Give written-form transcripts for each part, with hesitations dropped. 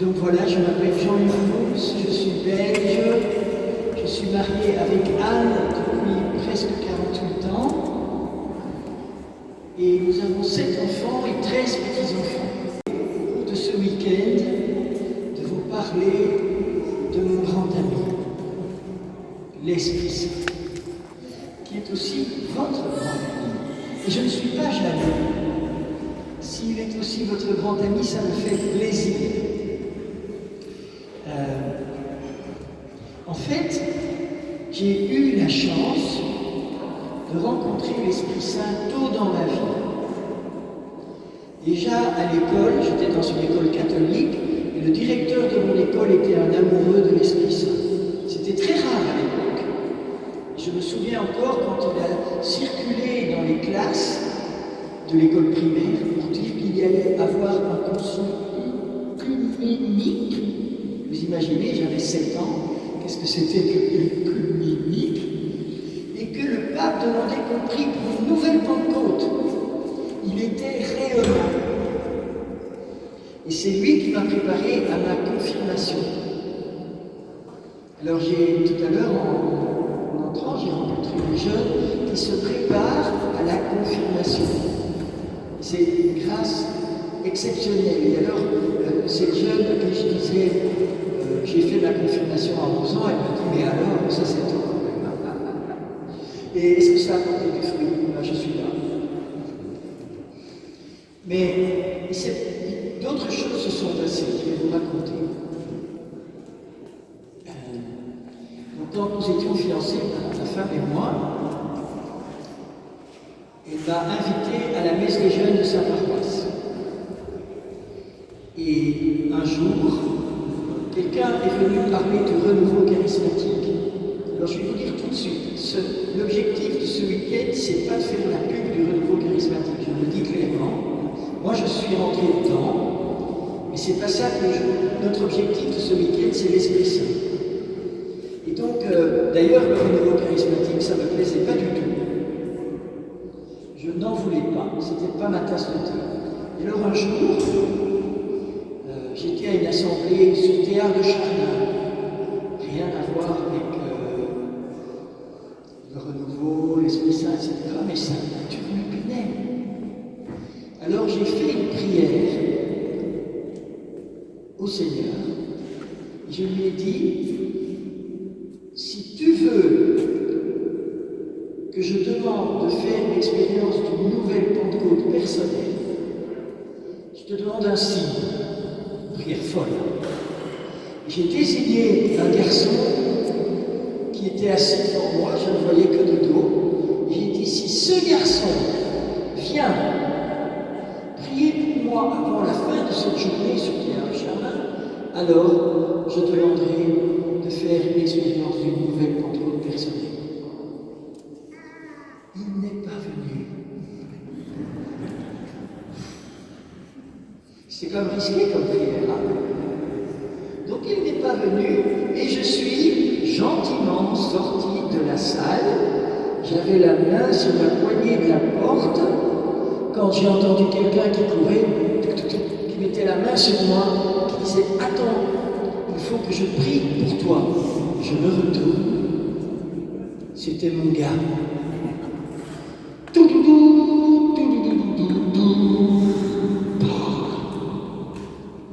Donc voilà, je m'appelle Jean-Yves, je suis belge, je suis marié avec Anne depuis presque 48 ans et nous avons 7 enfants et 13 petits-enfants. Au cours de ce week-end, de vous parler de mon grand ami, l'Esprit Saint, qui est aussi votre grand ami. Et je ne suis pas jaloux. S'il est aussi votre grand ami, ça me fait plaisir. En fait, j'ai eu la chance de rencontrer l'Esprit Saint tôt dans ma vie. Déjà à l'école, j'étais dans une école catholique, et le directeur de mon école était un amoureux de l'Esprit Saint. C'était très rare à l'époque. Je me souviens encore quand il a circulé dans les classes de l'école primaire pour dire qu'il y allait avoir un concile œcuménique. Vous imaginez, j'avais 7 ans. Qu'est-ce que c'était que l'œcuménique? Et que le pape demandait qu'on prie pour une nouvelle Pentecôte. Il était rayonnant. Et c'est lui qui m'a préparé à ma confirmation. Alors tout à l'heure, en entrant, j'ai rencontré des jeunes qui se préparent à la confirmation. C'est une grâce exceptionnelle. Et alors, ces jeunes à qui je disais, j'ai fait ma confirmation à 11 ans, elle m'a dit, mais alors, ça c'est tout quand même. Et est-ce que ça a apporté du fruit? Là, je suis là. Mais d'autres choses se sont passées, je vais vous raconter. Donc, quand nous étions fiancés, ma femme et moi, elle m'a invité à la messe des jeunes de sa paroisse. Et un jour, quelqu'un est venu parler du renouveau charismatique. Alors je vais vous dire tout de suite, l'objectif de ce week-end, c'est pas de faire la pub du renouveau charismatique, je le dis clairement. Moi je suis rentré dedans, mais c'est pas ça que notre objectif de ce week-end, c'est l'Esprit Saint. Et donc, d'ailleurs, le renouveau charismatique, ça ne me plaisait pas du tout. Je n'en voulais pas, c'était pas ma tasse de thé. Et alors un jour, j'étais à une assemblée sur Théâtre de Chardin, rien à voir avec le renouveau, l'Esprit Saint, etc. Mais ça me turbinait. Alors j'ai fait une prière au Seigneur. Je lui ai dit, si tu veux que je demande de faire l'expérience d'une nouvelle Pentecôte personnelle, je te demande un signe. Prière folle. J'ai désigné un garçon qui était assis devant moi, je ne voyais que de dos. J'ai dit, si ce garçon vient prier pour moi avant la fin de cette journée sur Théâtre Chardin, alors je demanderai de faire l'expérience d'une nouvelle Pentecôte personnelle. Il n'est pas venu. C'est comme risqué comme prière. Hein? Donc il n'est pas venu et je suis gentiment sorti de la salle. J'avais la main sur la poignée de la porte quand j'ai entendu quelqu'un qui courait, qui mettait la main sur moi, qui disait « Attends, il faut que je prie pour toi. » Je me retourne. C'était mon gars.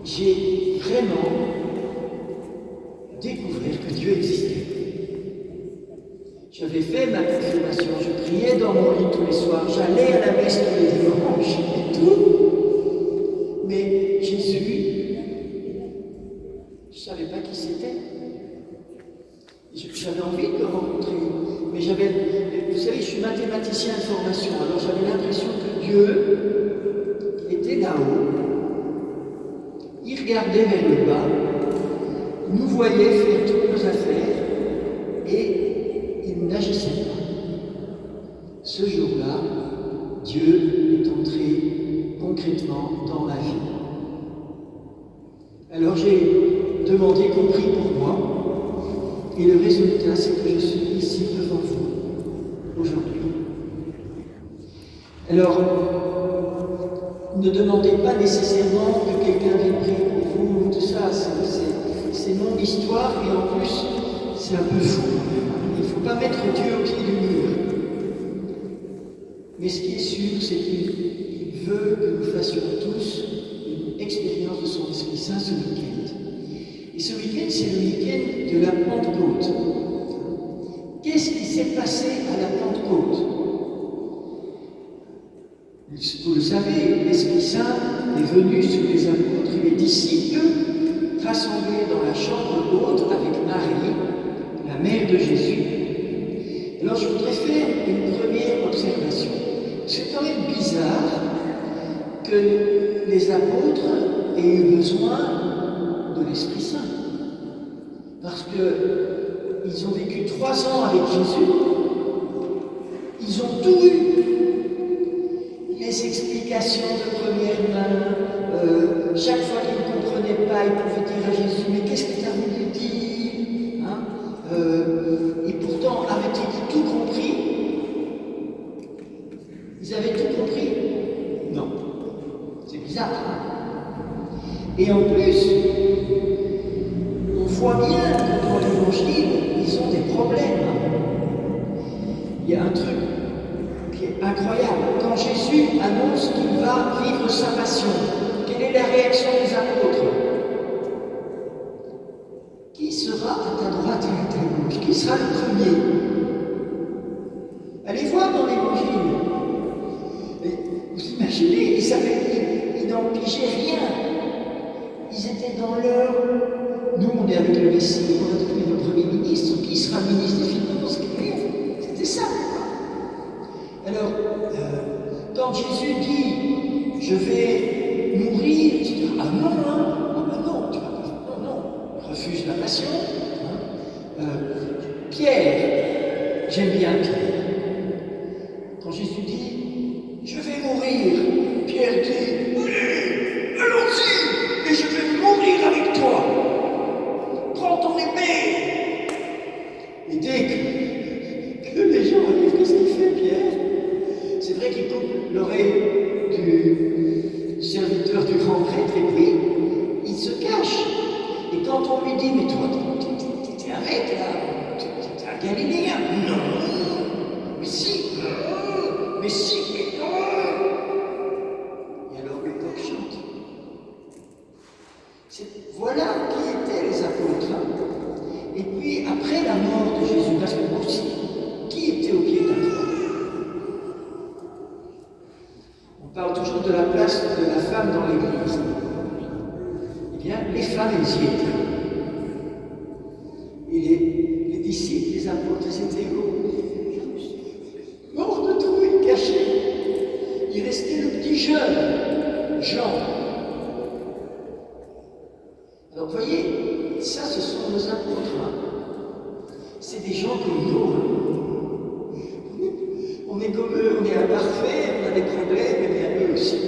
J'ai vraiment découvert que Dieu existait. J'avais fait ma confirmation, je priais dans mon lit tous les soirs, j'allais à la messe tous les dimanches et tout. Mais Jésus, je ne savais pas qui c'était. J'avais envie de le rencontrer, mais vous savez, je suis mathématicien de formation, alors j'avais l'impression que Dieu était là-haut. Il regardait vers le bas, nous voyait faire toutes nos affaires et il n'agissait pas. Ce jour-là, Dieu est entré concrètement dans ma vie. Alors j'ai demandé qu'on prie pour moi et le résultat, c'est que je suis ici devant vous aujourd'hui. Alors, ne demandez pas nécessairement que quelqu'un vienne prier pour vous, tout ça, histoire et en plus, c'est un peu fou. Il ne faut pas mettre Dieu au pied du mur. Mais ce qui est sûr, c'est qu'il veut que nous fassions tous une expérience de son Esprit Saint ce week-end. Et ce week-end, c'est le week-end de la Pentecôte. Qu'est-ce qui s'est passé à la Pentecôte? Vous le savez, l'Esprit Saint est venu sur les apôtres et les disciples, rassemblés dans la chambre haute avec Marie, la mère de Jésus. Alors je voudrais faire une première observation. C'est quand même bizarre que les apôtres aient eu besoin de l'Esprit Saint. Parce qu'ils ont vécu 3 ans avec Jésus, ils ont tout eu. Les explications de première main, chaque fois qu'ils ne comprenaient pas, ils pouvaient dire à Jésus, mais qu'est-ce que tu as voulu dire, hein? Et pourtant, avaient-ils tout compris? Ils avaient tout compris? Non. C'est bizarre, hein? Et en plus, on voit bien que dans l'Évangile, ils ont des problèmes. Il y a un truc qui est incroyable. Quand Jésus annonce qu'il va vivre sa passion, quelle est la réaction des apôtres? Qui sera à ta droite et à ta gauche? Qui sera le premier? Allez voir dans l'Évangile. Vous imaginez, ils n'en pigeaient rien. Ils étaient dans leur... Nous, on est avec le Messie, on a trouvé le Premier ministre. Qui sera le ministre des Finances? C'était ça. Alors, quand Jésus dit « Je vais mourir », tu dis « Ah non, non, tu vas pas, non, refuse la passion. » Pierre, j'aime bien Pierre. Quand Jésus dit « Je vais mourir », Pierre dit « Allez, allons-y, et je vais mourir avec toi. Prends ton épée. » Et dès que les gens arrivent, qu'est-ce qu'il fait, Pierre? C'est vrai qu'il coupe l'oreille du serviteur du grand prêtre et puis il se cache. Et quand on lui dit, mais toi, t'es un mec là, t'es un Galiléen. Non, mais si, mais non. Et alors le coq chante. Voilà qui étaient les apôtres. Et puis après la mort de Jésus, parce que aussi, qui était au pied de la croix? On parle toujours de la place de la femme dans l'Église. Eh bien, les femmes, elles y étaient. Et les disciples, les apôtres, ils étaient morts de trouille, cachés. Il restait le petit jeune, Jean. Alors, vous voyez, ça, ce sont nos apôtres. Hein. C'est des gens comme nous. Hein. On est comme eux, on est imparfaits, on a des problèmes, et bien eux aussi.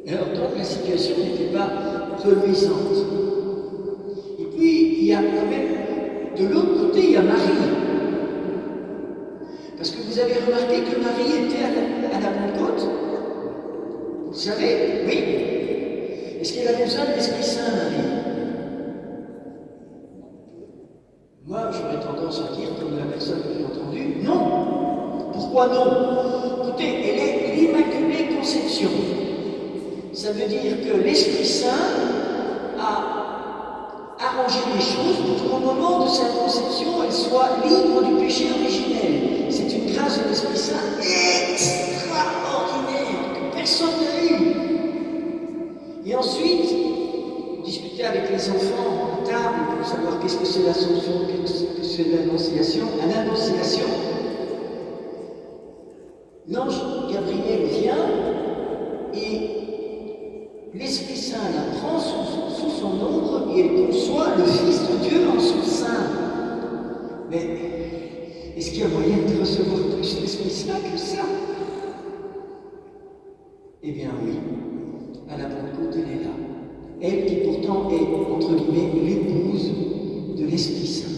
Alors donc la situation n'était pas reluisante. Et puis il y a quand même, de l'autre côté, il y a Marie. Parce que vous avez remarqué que Marie était à la Pentecôte? Vous le savez? Oui. Est-ce qu'elle avait besoin de l'Esprit Saint, Marie? Moi, j'aurais tendance à dire, comme la personne que j'ai entendue, non. Pourquoi non? Écoutez, elle est l'Immaculée Conception. Ça veut dire que l'Esprit Saint a arrangé les choses pour qu'au moment de sa conception, elle soit libre du péché originel. C'est une grâce de l'Esprit Saint extraordinaire que personne n'a eue. Et ensuite, discuter avec les enfants à table pour savoir qu'est-ce que c'est l'Assomption, qu'est-ce que c'est l'Annonciation. À l'Annonciation, l'ange Gabriel vient et l'Esprit Saint la prend sous son ombre et elle conçoit le Fils de Dieu en son sein. Mais est-ce qu'il y a moyen de recevoir plus l'Esprit Saint que ça? Eh bien oui, à la Pentecôte, elle est là. Elle qui pourtant est, entre guillemets, l'épouse de l'Esprit Saint.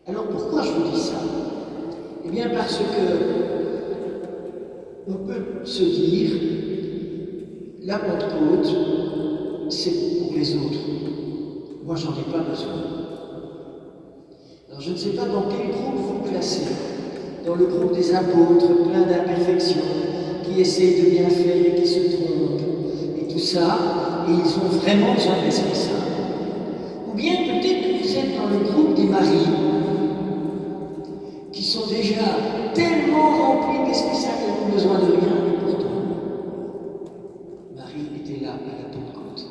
Alors pourquoi je vous dis ça? Eh bien parce que on peut se dire, la Pentecôte, c'est pour les autres. Moi, j'en ai pas besoin. Alors, je ne sais pas dans quel groupe vous placez. Dans le groupe des apôtres, plein d'imperfections, qui essayent de bien faire et qui se trompent, et tout ça, et ils ont vraiment besoin de l'Esprit Saint. Ou bien peut-être que vous êtes dans le groupe des maris, qui sont déjà tellement remplis d'Esprit Saint qu'ils n'ont besoin de rien, et pourtant, Marie était là à la Pentecôte.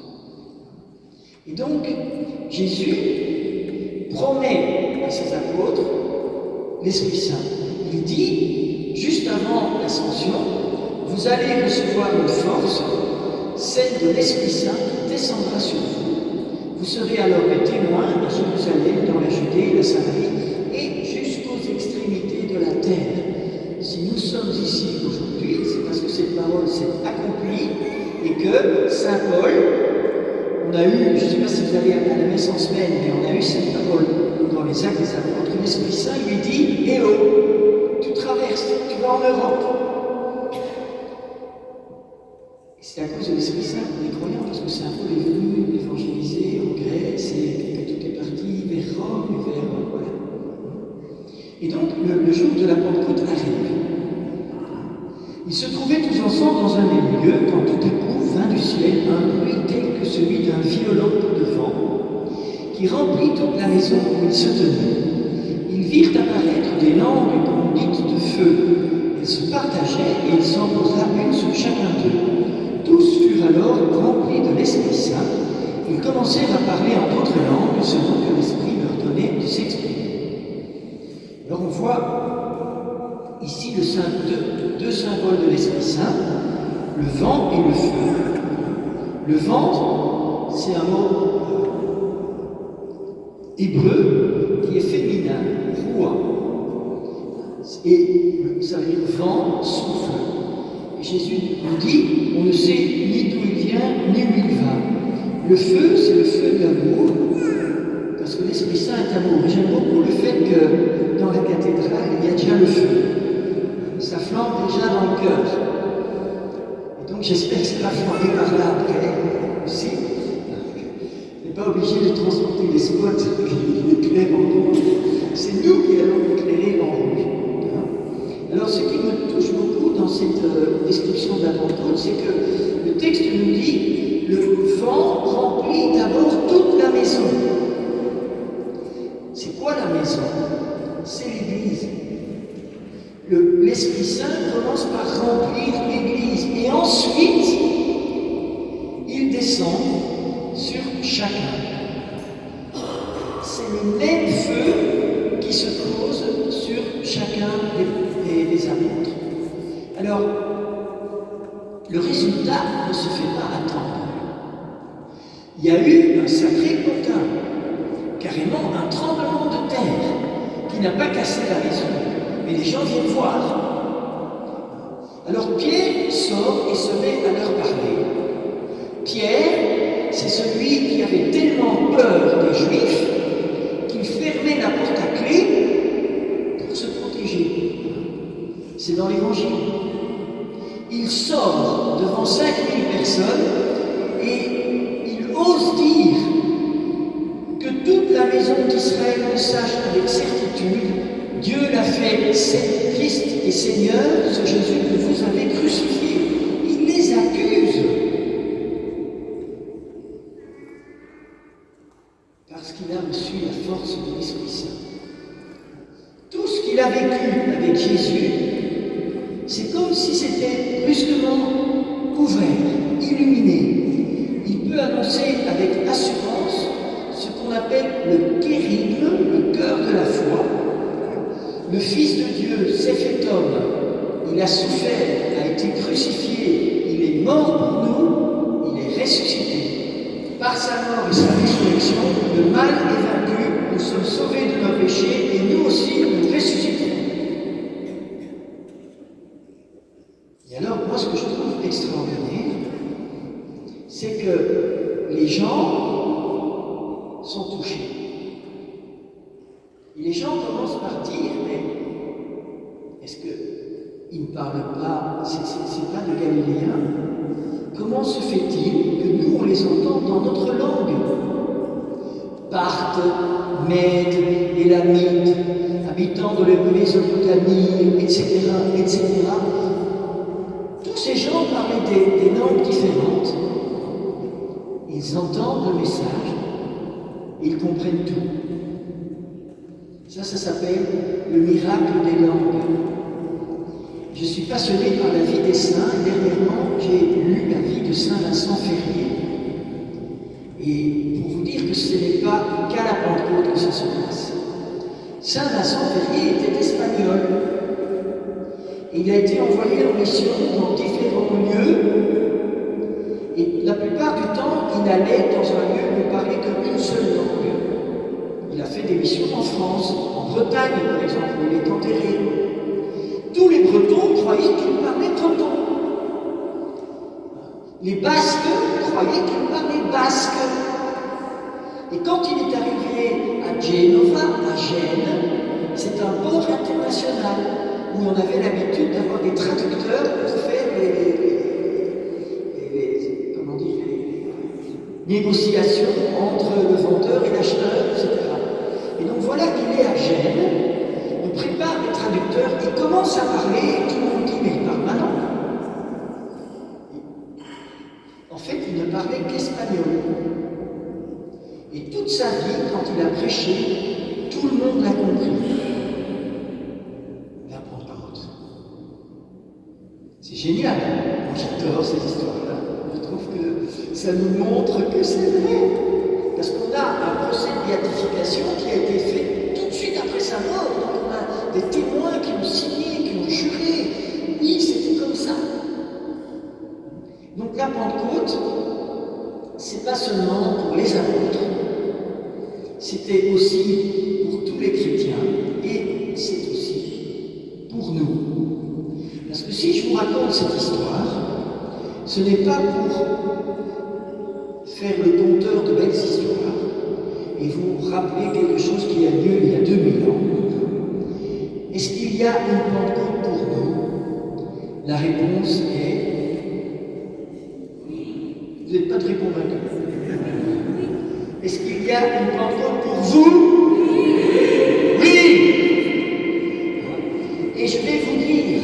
Et donc, Jésus promet à ses apôtres l'Esprit Saint. Il dit, juste avant l'ascension, vous allez recevoir une force, celle de l'Esprit Saint qui descendra sur vous. Vous serez alors mes témoins à Jérusalem, dans la Judée, la Samarie et jusqu'aux extrémités de la terre. Si nous sommes ici aujourd'hui, c'est parce que cette parole s'est accomplie et que Saint Paul, on a eu, je ne sais pas si vous allez à la messe en semaine, mais on a eu cette parole dans les Actes des Apôtres, l'Esprit Saint lui dit, eh oh, tu traverses, tu vas en Europe. Et c'est à cause de l'Esprit Saint qu'on est croyants, parce que Saint Paul est venu évangéliser en Grèce et que tout est parti vers Rome et vers voilà. Et donc le jour de la Pentecôte arrive. Ils se trouvaient tous ensemble dans un même lieu quand tout à coup vint du ciel un bruit tel que celui d'un violent coup de vent qui remplit toute la maison où ils se tenaient. Ils virent apparaître des langues qu'on dit de feu. Elles se partageaient et il s'en posa une sur chacun d'eux. Tous furent alors remplis de l'Esprit Saint. Ils commencèrent à parler en d'autres langues selon que l'Esprit leur donnait de s'exprimer. Alors on voit ici deux symboles de l'Esprit Saint, le vent et le feu. Le vent, c'est un mot hébreu qui est féminin, roua. Et ça veut dire vent, souffle. Et Jésus nous dit, on ne sait ni d'où il vient, ni où il va. Le feu, c'est le feu de l'amour, parce que l'Esprit Saint est amour. Et j'aime beaucoup le fait que dans la cathédrale, il y a déjà le feu. Ça flambe déjà dans le cœur. Et donc j'espère que ça va flamber par là après aussi. On n'est pas obligé de transporter les spots qui éclairent en rouge. C'est nous qui allons éclairer en rouge. Alors ce qui me touche beaucoup dans cette description de la Pentecôte, c'est que le texte nous dit le vent remplit d'abord toute la maison. C'est quoi la maison? C'est l'Église. L'Esprit Saint commence par remplir l'Église et ensuite il descend sur chacun. C'est le même feu qui se pose sur chacun des apôtres. Alors, le résultat ne se fait pas attendre. Il y a eu un sacré bouquin, carrément un tremblement de terre qui n'a pas cassé la maison. Mais les gens viennent voir. Alors Pierre sort et se met à leur parler. Pierre, c'est celui qui avait tellement peur des Juifs qu'il fermait la porte à clé pour se protéger. C'est dans l'Évangile. Il sort devant 5000 personnes et il ose dire que toute la maison d'Israël le sache avec certitude. Dieu l'a fait Christ et Seigneur, ce Jésus que vous avez crucifié. Il les accuse. Parce qu'il a reçu la force de l'Esprit Saint. Tout ce qu'il a vécu avec Jésus, c'est comme si c'était brusquement ouvert, illuminé. Il peut annoncer avec assurance ce qu'on appelle le kérigme, le cœur de la foi. Le Fils de Dieu s'est fait homme, il a souffert, a été crucifié, il est mort pour nous, il est ressuscité. Par sa mort et sa résurrection, le mal est vaincu, nous sommes sauvés de nos péchés et nous aussi nous ressuscitons. Et alors, moi, ce que je trouve extraordinaire, c'est que les gens sont touchés. Et les gens commencent par dire, mais est-ce qu'ils ne parlent pas, c'est pas de Galiléens? Comment se fait-il que nous, on les entend Parthes, Mèdes, Élamites, habitants de la Mésopotamie, etc., etc. Tous ces gens parlaient des langues différentes. Ils entendent le message, ils comprennent tout. Ça s'appelle le miracle des langues. Je suis passionné par la vie des saints. Dernièrement, j'ai lu la vie de Saint Vincent Ferrier. Et pour vous dire que ce n'est pas qu'à la Pentecôte que ça se passe. Saint Vincent Ferrier était espagnol. Il a été envoyé en mission dans différents lieux. Et la plupart du temps, il allait dans un lieu où il parlait qu'une seule langue. Il a fait des missions en France, en Bretagne par exemple, où il est enterré. Tous les Bretons croyaient qu'il parlait breton. Les Basques croyaient qu'il parlait basque. Et quand il est arrivé à Genova, à Gênes, c'est un port international où on avait l'habitude d'avoir des traducteurs pour faire les négociations entre le vendeur et l'acheteur, etc. Et donc voilà qu'il est à Gênes, on prépare les traducteurs, il commence à parler, et tout le monde dit mais il parle ma langue. En fait, il ne parlait qu'espagnol. Et toute sa vie, quand il a prêché, tout le monde l'a compris. La Pentecôte. C'est génial. Moi, j'adore ces histoires-là. Je trouve que ça nous montre que c'est vrai. Parce qu'on a un procès de béatification qui a été fait tout de suite après sa mort. Donc on a des témoins qui ont signé, qui ont juré. Oui, c'était comme ça. Donc la Pentecôte, c'est pas seulement pour les apôtres, c'était aussi pour tous les chrétiens, et c'est aussi pour nous. Parce que si je vous raconte cette histoire, ce n'est pas pour faire le conteur de belles histoires et vous rappeler quelque chose qui a lieu il y a 2000 ans. Est-ce qu'il y a une Pentecôte pour nous? La réponse est vous n'êtes pas très convaincus. Est-ce qu'il y a une Pentecôte pour vous? Oui. Et je vais vous dire,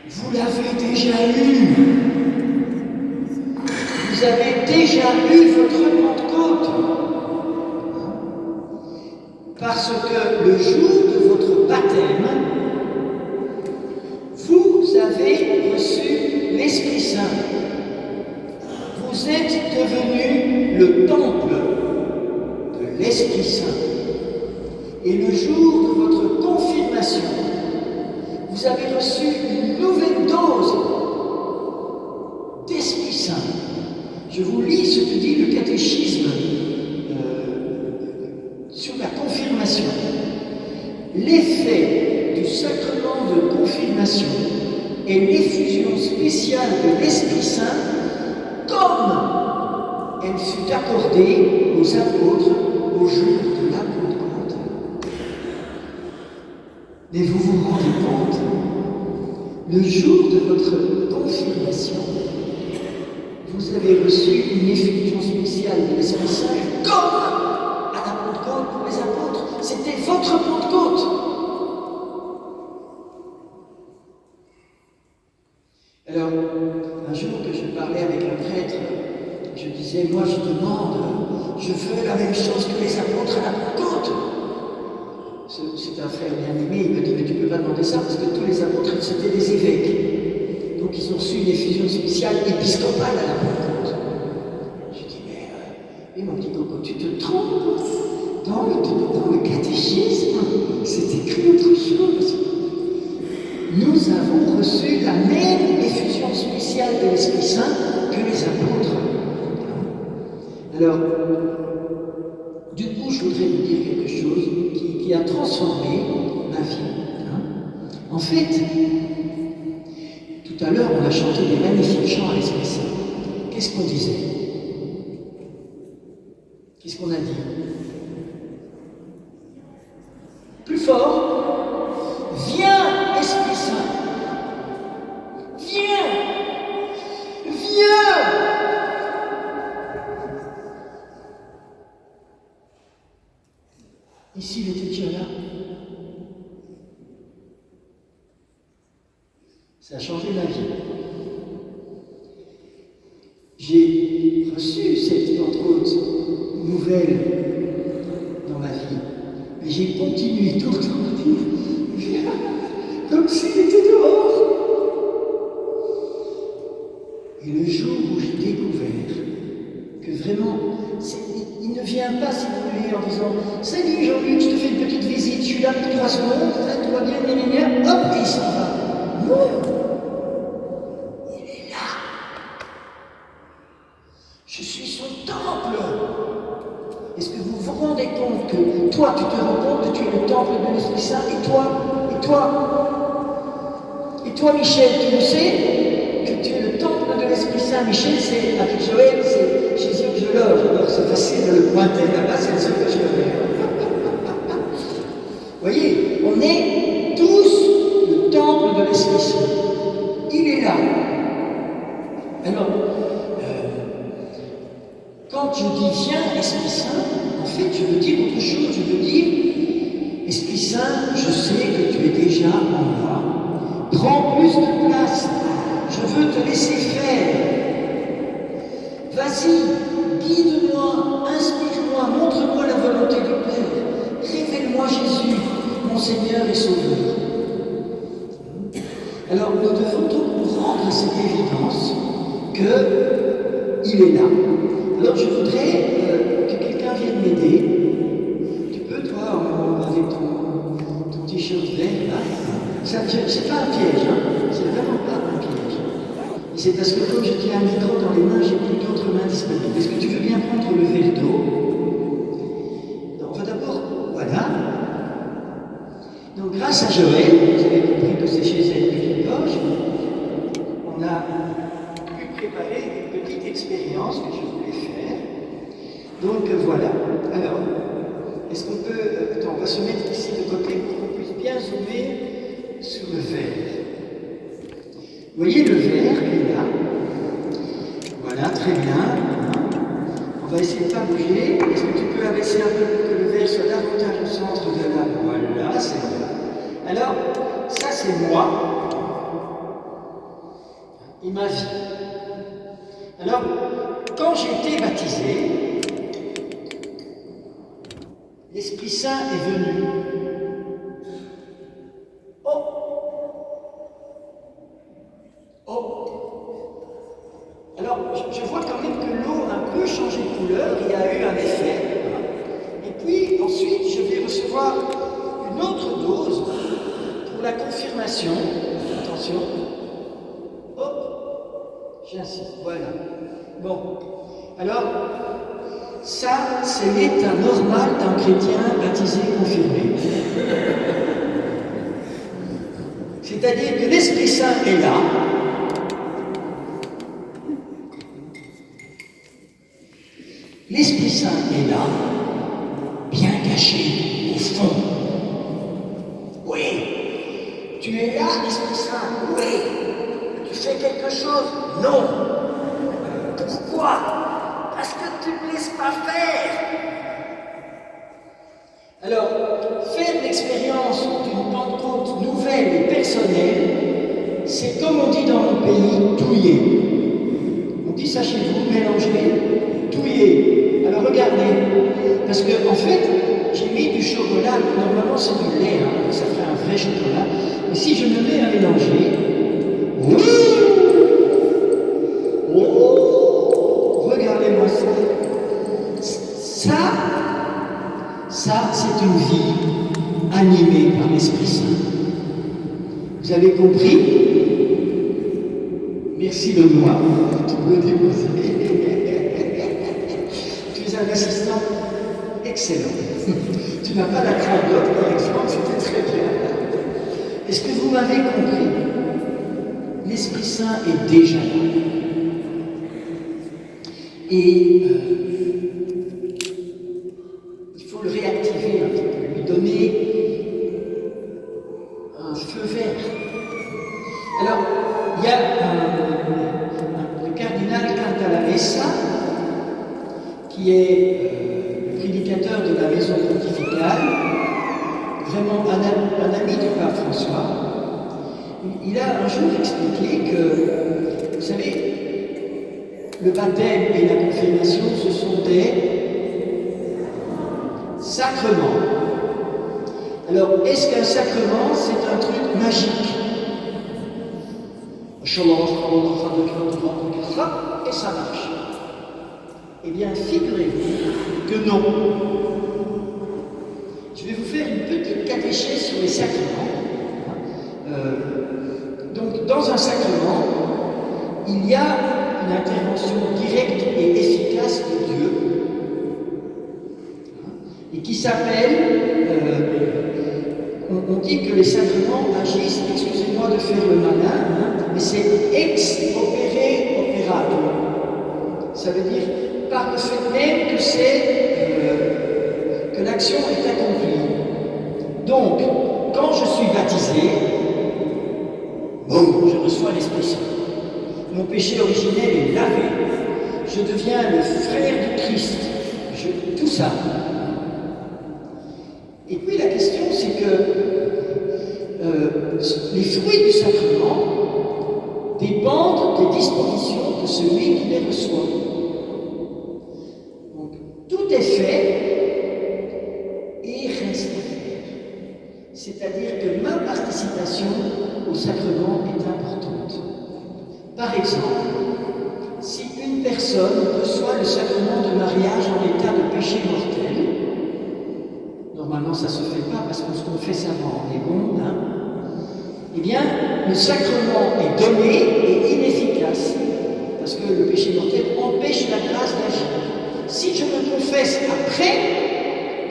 vous l'avez déjà eu. Vous avez déjà eu votre Pentecôte. Parce que le jour de votre baptême, vous avez reçu l'Esprit Saint. Vous êtes devenu le temple de l'Esprit Saint. Et le jour de votre confirmation, vous avez reçu une nouvelle dose d'Esprit Saint. Je vous lis ce que dit le catéchisme sur la confirmation. L'effet du sacrement de confirmation est l'effusion spéciale de l'Esprit Saint comme elle fut accordée aux apôtres au jour de la Pentecôte. Mais vous vous rendez compte, le jour de votre confirmation, vous avez reçu une effusion spéciale de l'Esprit Saint comme à la Pentecôte pour les apôtres. C'était votre Pentecôte. Alors, un jour que je parlais avec un prêtre, je disais, moi je demande, je veux la même chose que les apôtres à la Pentecôte. C'est un frère bien-aimé, il me dit, mais tu ne peux pas demander ça parce que tous les apôtres, c'était des évêques. Donc ils ont reçu une effusion spéciale épiscopale à la Pentecôte. Je dis, mais mon petit coco, tu te trompes. Dans le catéchisme, c'est écrit autre chose. Nous avons reçu la même effusion spéciale de l'Esprit Saint que les apôtres. Alors, du coup, je voudrais vous dire quelque chose qui a transformé ma vie. En fait, tout à l'heure, on a chanté des magnifiques chants à l'Esprit Saint. Qu'est-ce qu'on disait? Qu'est-ce qu'on a dit? Plus fort. Viens, Esprit Saint. Viens. Viens. J'ai reçu cette Pentecôte nouvelle dans ma vie, mais j'ai continué tout le temps à dire, comme s'il était dehors. Et le jour où j'ai découvert que vraiment, il ne vient pas, si vous voulez, en disant « Salut Jean-Luc, je te fais une petite visite, je suis là pour 3 secondes, tout va bien, hop, et il s'en va. » Non, il est là. Je suis son temple. Est-ce que vous vous rendez compte que toi, tu te rends compte que tu es le temple de l'Esprit Saint, et toi, Michel, tu le sais que tu es le temple de l'Esprit Saint. Michel, c'est avec Joël, c'est Jésus que je loge. Alors c'est facile de le pointer là-bas, c'est le seul que je connais. Vous voyez, on est tous le temple de l'Esprit Saint. Il est là. Alors, quand je dis viens, Esprit Saint, en fait, je veux dire autre chose. Je veux dire, Esprit Saint, je sais que tu es déjà en moi. Prends plus de place. Je veux te laisser faire. Vas-y, guide-moi, inspire-moi, montre-moi la volonté du Père. Révèle-moi Jésus, mon Seigneur et Sauveur. Alors, nous devons donc nous rendre à cette évidence qu'il est là. Alors, je voudrais que quelqu'un vienne m'aider. Tu peux, toi, avec ton t-shirt vert, là. C'est pas un piège, hein. C'est vraiment pas un piège. C'est parce que comme je tiens un micro dans les mains, j'ai plus d'autres mains disponibles. Est-ce que tu veux bien prendre le verre d'eau? On va d'abord, voilà. Donc grâce à Joël, vous avez compris que c'est chez elle une gorge, on a pu préparer une petite expérience que je voulais faire. Donc voilà. Alors, est-ce qu'on peut... Attends, on va se mettre ici de côté pour qu'on puisse bien zoomer sur le verre. Vous voyez le verre qui est là? Voilà, très bien. On va essayer de ne pas bouger. Est-ce que tu peux abaisser un peu pour que le verre soit davantage au centre de là? Voilà, c'est bien. Alors, ça c'est moi et ma vie. Alors, quand j'ai été baptisé, l'Esprit Saint est venu. Alors, je vois quand même que l'eau a un peu changé de couleur, il y a eu un effet. Et puis, ensuite, je vais recevoir une autre dose pour la confirmation. Attention. Hop, j'insiste, voilà. Bon, alors, ça, c'est l'état normal d'un chrétien baptisé confirmé. C'est-à-dire que l'Esprit Saint est là. L'Esprit Saint est là, bien caché au fond. Oui, tu es là, l'Esprit Saint. Oui, tu fais quelque chose. Non. Pourquoi? Parce que tu ne me laisses pas faire. Alors, faire l'expérience d'une Pentecôte nouvelle et personnelle, c'est comme on dit dans mon pays, touiller. On dit ça chez vous, mélanger, touiller. Alors regardez, parce que en fait, j'ai mis du chocolat, normalement c'est du lait, hein, ça fait un vrai chocolat, mais si je me mets à mélanger, regardez-moi ça. Ça c'est une vie animée par l'Esprit Saint. Vous avez compris? Merci Benoît, tu peux déposer. Tu es un assistant excellent. Tu n'as pas la cravate, par exemple, c'était très bien. Est-ce que vous m'avez compris? L'Esprit Saint est déjà là. Et il faut le réactiver un petit peu, lui donner un feu vert. Alors, il y a le cardinal Cantalamessa, qui est le prédicateur de la maison pontificale, vraiment un ami du pape François. Il a un jour expliqué que, vous savez, le baptême et la confirmation, ce sont des sacrements. Alors, est-ce qu'un sacrement, c'est un truc magique? Et ça marche. Eh bien, figurez-vous que non. Je vais vous faire une petite catéchèse sur les sacrements. Donc, dans un sacrement, il y a une intervention directe et efficace de Dieu, et qui s'appelle, on dit que les sacrements agissent, excusez-moi de faire le malin, mais c'est ex opere operatum. Ça veut dire par le fait même que l'action est accomplie. Donc, quand je suis baptisé, boum, je reçois l'Esprit Saint. Mon péché originel est lavé. Je deviens le frère du Christ. Tout ça. Et puis la question, c'est que les fruits du sacrement dépendent des dispositions de celui qui les reçoit. Donc, tout est fait et reste à faire. C'est-à-dire que ma participation au sacrement est importante. Par exemple, si une personne reçoit le sacrement de mariage en état de péché mortel, normalement ça ne se fait pas parce qu'on se confesse avant, on est bon, hein? Eh bien, le sacrement est donné et inefficace, parce que le péché mortel empêche la grâce d'agir. Si je me confesse après,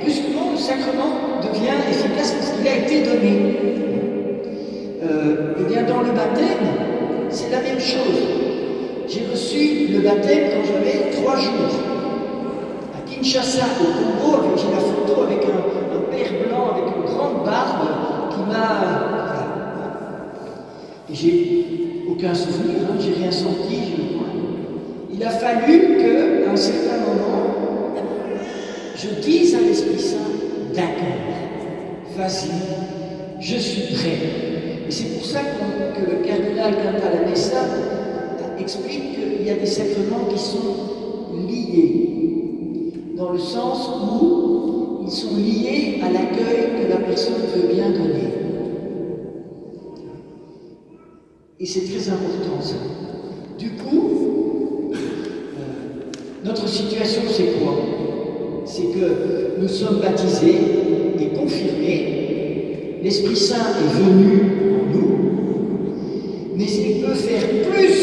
brusquement le sacrement devient efficace parce qu'il a été donné. Eh bien, dans le baptême, c'est la même chose. J'ai reçu le baptême quand j'avais 3 jours. À Kinshasa, au Congo, j'ai la photo avec un père blanc avec une grande barbe qui m'a... Et j'ai aucun souvenir, hein, j'ai rien senti. Il a fallu qu'à un certain moment, je dise à l'Esprit Saint, d'accord, vas-y, je suis prêt. Et c'est pour ça que le cardinal Cantalamessa Messa explique qu'il y a des sacrements qui sont liés, dans le sens où ils sont liés à l'accueil que la personne veut bien donner. Et c'est très important ça. Du coup, notre situation c'est quoi? C'est que nous sommes baptisés et confirmés, l'Esprit Saint est venu en nous, mais il peut faire plus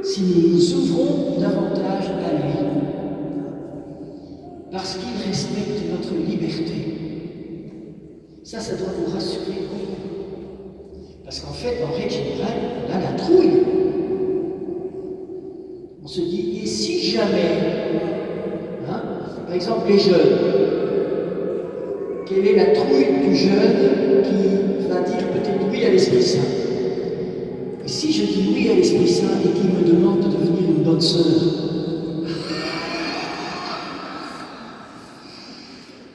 si nous nous ouvrons davantage à lui, parce qu'il respecte notre liberté. Ça doit vous rassurer beaucoup. Parce qu'en fait, en règle générale, on a la trouille. On se dit, et si jamais, hein, par exemple les jeunes, quelle est la trouille du jeune qui va dire peut-être oui à l'Esprit Saint? Et si je dis oui à l'Esprit Saint et qu'il me demande de devenir une bonne sœur,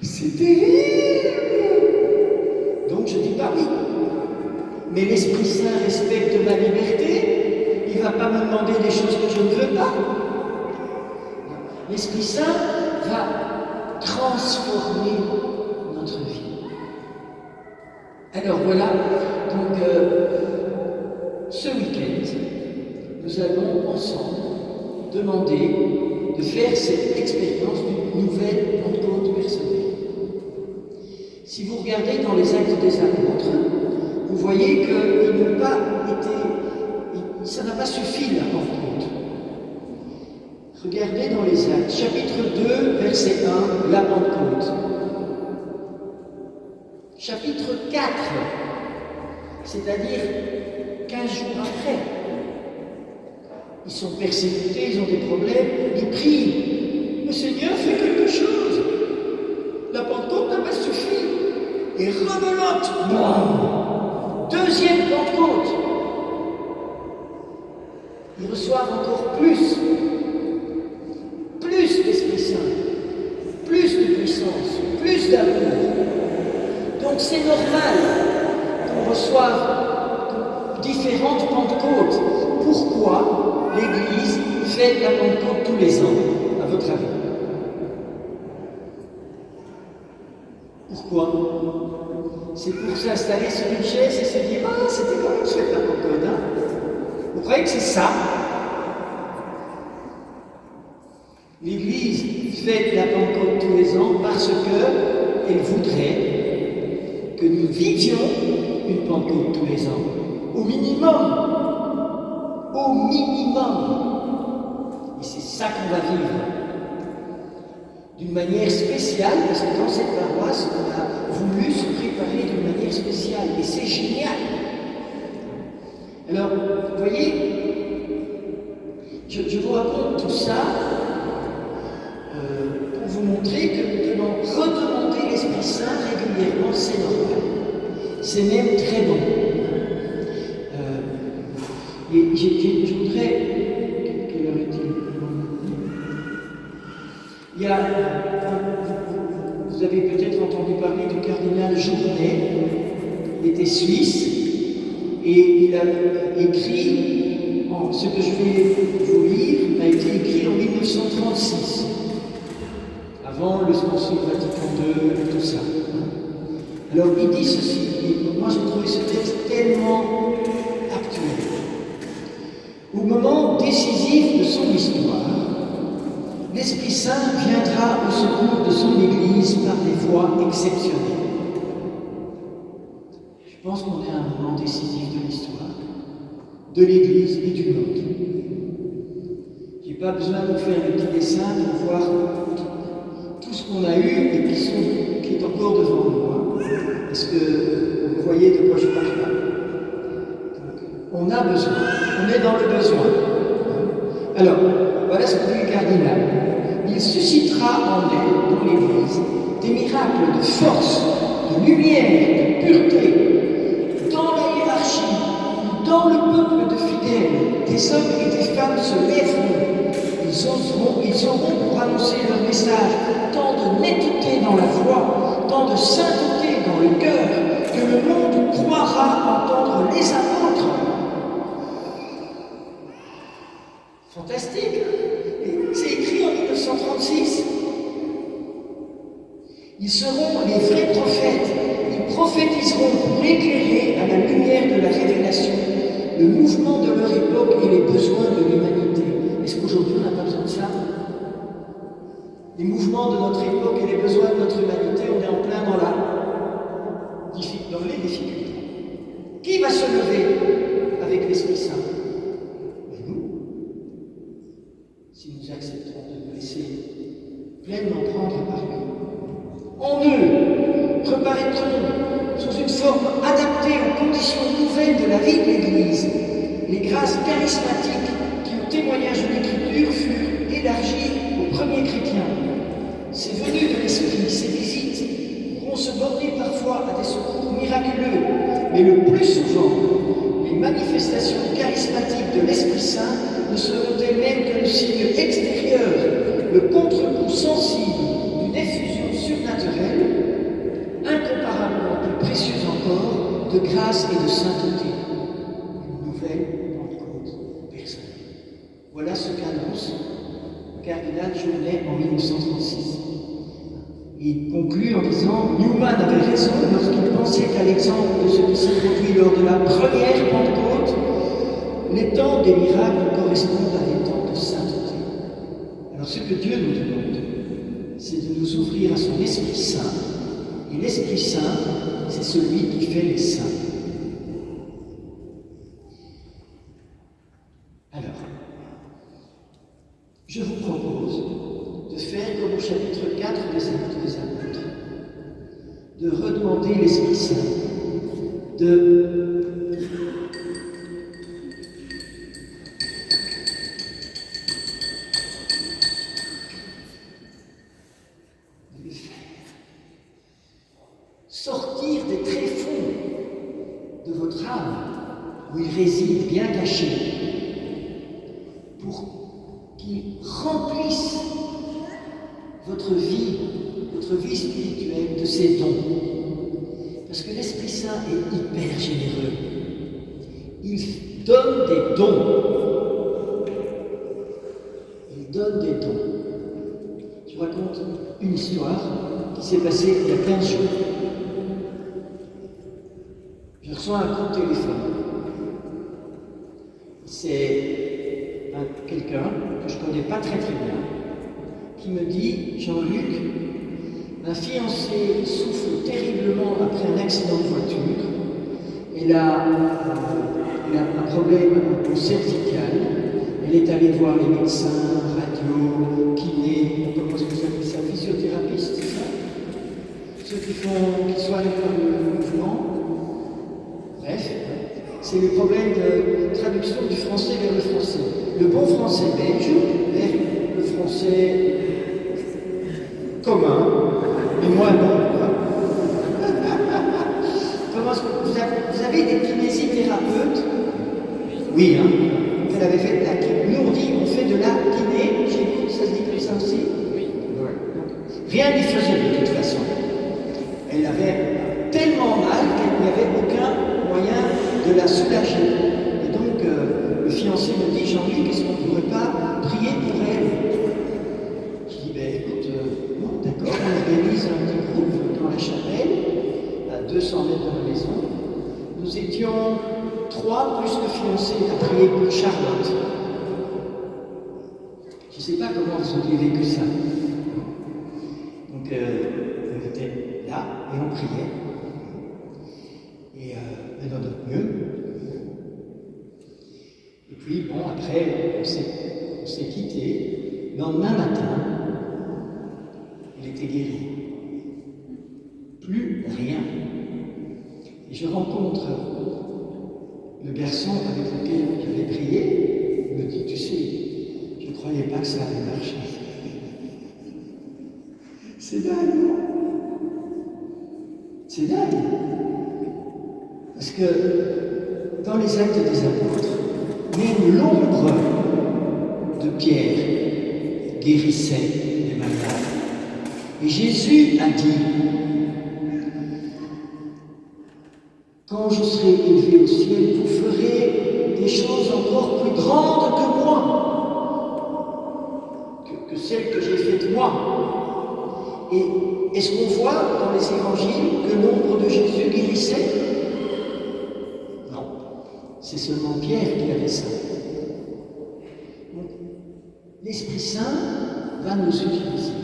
c'est terrible. Donc je dis pas oui. Mais l'Esprit Saint respecte ma liberté, il ne va pas me demander des choses que je ne veux pas. L'Esprit Saint va transformer notre vie. Alors voilà, donc ce week-end, nous allons ensemble demander de faire cette expérience d'une nouvelle Pentecôte personnelle. Si vous regardez dans les Actes des Apôtres, vous voyez qu'ils n'ont pas été... Ça n'a pas suffi la Pentecôte. Regardez dans les Actes, chapitre 2, verset 1, la Pentecôte. Chapitre 4, c'est-à-dire 15 jours après. Ils sont persécutés, ils ont des problèmes, ils prient. Le Seigneur fait quelque chose. La Pentecôte n'a pas suffi. Et rebelote, non. Deuxième Pentecôte. Ils reçoivent encore plus d'Esprit Saint, plus de puissance, plus d'amour. Donc c'est normal qu'on reçoive différentes Pentecôtes. Pourquoi l'Église fête la Pentecôte tous les ans, à votre avis? Pourquoi? C'est pour s'installer sur une chaise et se dire: ah, c'était quand même chouette la Pentecôte, hein? Vous croyez que c'est ça? L'Église fête la Pentecôte tous les ans parce qu'elle voudrait que nous vivions une Pentecôte tous les ans. Au minimum. Au minimum. Et c'est ça qu'on va vivre. D'une manière spéciale, parce que dans cette paroisse, on a voulu se préparer d'une manière spéciale. Et c'est génial. Alors, vous voyez, je vous raconte tout ça pour vous montrer que nous devons redemander l'Esprit Saint régulièrement, c'est normal. C'est même très bon. Et je voudrais... Quelle heure est-il? Il y a... Vous avez peut-être entendu parler du cardinal Journet. Il était suisse et il a écrit, ce que je vais vous lire a été écrit en 1936, avant le Concile Vatican II et tout ça. Alors il dit ceci, et moi j'ai trouvé ce texte tellement actuel. Au moment décisif de son histoire, l'Esprit Saint viendra au secours de son Église par des voies exceptionnelles. Je pense qu'on est à un moment décisif de l'histoire, de l'Église et du monde. Je n'ai pas besoin de faire le petit dessin pour voir tout ce qu'on a eu et qui est encore devant moi. Est-ce que vous voyez de quoi je parle là? On a besoin, on est dans le besoin. Alors, voilà ce que dit le cardinal. Il suscitera en elle, dans l'Église, des miracles de force, de lumière, de pureté. Dans la hiérarchie, dans le peuple de fidèles, des hommes et des femmes se lèveront. Ils auront pour annoncer leur message tant de netteté dans la voix, tant de sainteté dans le cœur, que le monde croira entendre les apôtres. Fantastique! C'est écrit en 1936. Ils seront les vrais prophètes. Ils prophétiseront pour éclairer à la lumière de la révélation le mouvement de leur époque et les besoins de l'humanité. Est-ce qu'aujourd'hui on n'a pas besoin de ça? Les mouvements de notre époque et les besoins de notre humanité, on est en plein dans les difficultés. Qui va se lever avec l'Esprit Saint? Si nous acceptons de nous laisser pleinement prendre par lui. En eux, reparaîtront sous une forme adaptée aux conditions nouvelles de la vie de l'Église. Les grâces charismatiques qui, au témoignage de l'Écriture, furent élargies aux premiers chrétiens. Ces venues de l'Esprit, ces visites, pourront se borner parfois à des secours miraculeux, mais le plus souvent, les manifestations charismatiques de l'Esprit Saint ne seront elles-mêmes que le signe extérieur, le contre-coup sensible d'une effusion surnaturelle, incomparablement plus précieuse encore, de grâce et de sainteté. Une nouvelle Pentecôte personnelle. Voilà ce qu'annonce le cardinal Journet en 1936. Il conclut en disant: Newman avait raison lorsqu'il pensait qu'à l'exemple de ce qui s'est produit lors de la première Pentecôte, les temps des miracles correspondent à des temps de sainteté. Alors ce que Dieu nous demande, c'est de nous ouvrir à son Esprit Saint. Et l'Esprit Saint, c'est celui qui fait les saints. Alors, je vous propose de faire comme au chapitre 4 des Actes des Apôtres, de redemander l'Esprit Saint, de sortir des tréfonds de votre âme, où il réside bien caché, pour qu'il remplisse votre vie spirituelle de ses dons. Parce que l'Esprit Saint est hyper généreux. Il donne des dons. donne des dons. Je vous raconte une histoire qui s'est passée il y a 15 jours. Je reçois un coup de téléphone. C'est quelqu'un que je ne connais pas très bien qui me dit: Jean-Luc, ma fiancée souffre terriblement après un accident de voiture. Elle a un problème au cervical. Elle est allée voir les médecins, radio, kiné, comment est-ce que vous appelez ça, physiothérapeute, c'est ça? Ceux qui soignent le mouvement. Bref, c'est le problème de traduction du français vers le français. Le bon français belge vers le français commun, et moi non. Comment est-ce que vous avez des kinésithérapeutes? Oui, hein. Elle avait fait de la kiné. Nous on dit on fait de la kiné, chez vous, ça se dit comme ça aussi? Oui. Ouais. Rien n'y faisait de toute façon. Elle avait tellement mal qu'il n'y avait aucun moyen de la soulager. Et donc le fiancé me dit: Jean-Luc, est-ce qu'on ne pourrait pas prier pour elle? Je dis: ben écoute, non, d'accord, on organise un petit groupe dans la chapelle, à 200 mètres de la maison. Nous étions 3 plus le fiancé à prier pour Charlotte. Je ne sais pas comment vous auriez vécu ça. Donc on était là et on priait. Et dans notre mieux. Et puis bon, après, on s'est quittés. Le lendemain matin, il était guéri. Plus rien. Et je rencontre le garçon avec lequel j'avais prié. Il me dit: tu sais, je ne croyais pas que ça allait marcher. C'est dingue, non? C'est dingue. Parce que dans les Actes des Apôtres, même l'ombre de Pierre guérissait les malades. Et Jésus a dit: quand je serai élevé au ciel, vous ferez des choses encore plus grandes que moi, que celles que j'ai faites moi. Et est-ce qu'on voit dans les évangiles que l'ombre de Jésus guérissait? Non, c'est seulement Pierre qui avait ça. Donc, l'Esprit Saint va nous utiliser.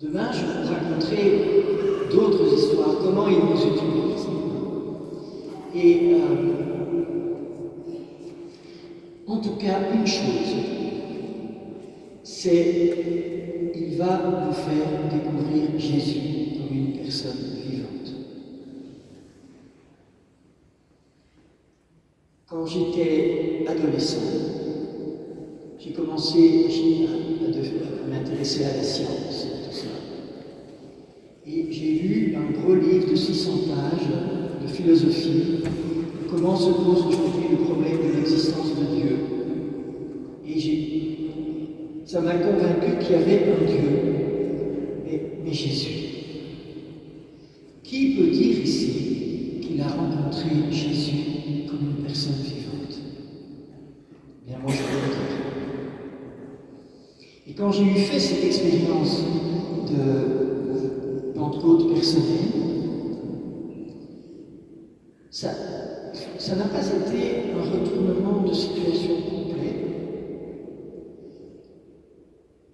Demain, je vous raconterai d'autres histoires, comment il nous utilise. Et en tout cas, une chose, c'est qu'il va nous faire découvrir Jésus comme une personne vivante. Quand j'étais adolescent, j'ai commencé à m'intéresser à la science et tout ça. Et j'ai lu un gros livre de 600 pages de philosophie, de comment se pose aujourd'hui le problème de l'existence de Dieu. Et ça m'a convaincu qu'il y avait un Dieu, mais Jésus. Qui peut dire ici qu'il a rencontré Jésus comme une personne vivante? Bien, moi je peux le dire. Et quand j'ai eu fait cette expérience de Pentecôte personnelle, ça n'a pas été un retournement de situation complet.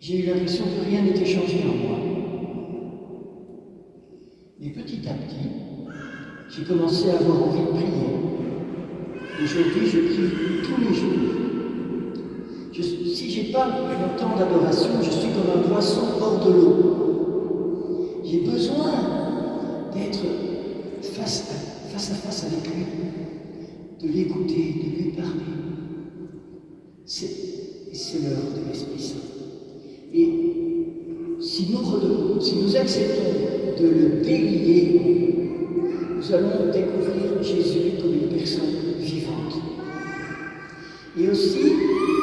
J'ai eu l'impression que rien n'était changé en moi. Mais petit à petit, j'ai commencé à avoir envie de prier. Aujourd'hui, je prie tous les jours. Si je n'ai pas mon temps d'adoration, je suis comme un poisson hors de l'eau. J'ai besoin d'être face à face avec lui, de l'écouter, de lui parler. C'est l'heure de l'Esprit Saint. Et si nous acceptons de le délier, nous allons découvrir Jésus comme une personne vivante. Et aussi,